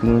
3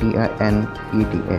TINETA،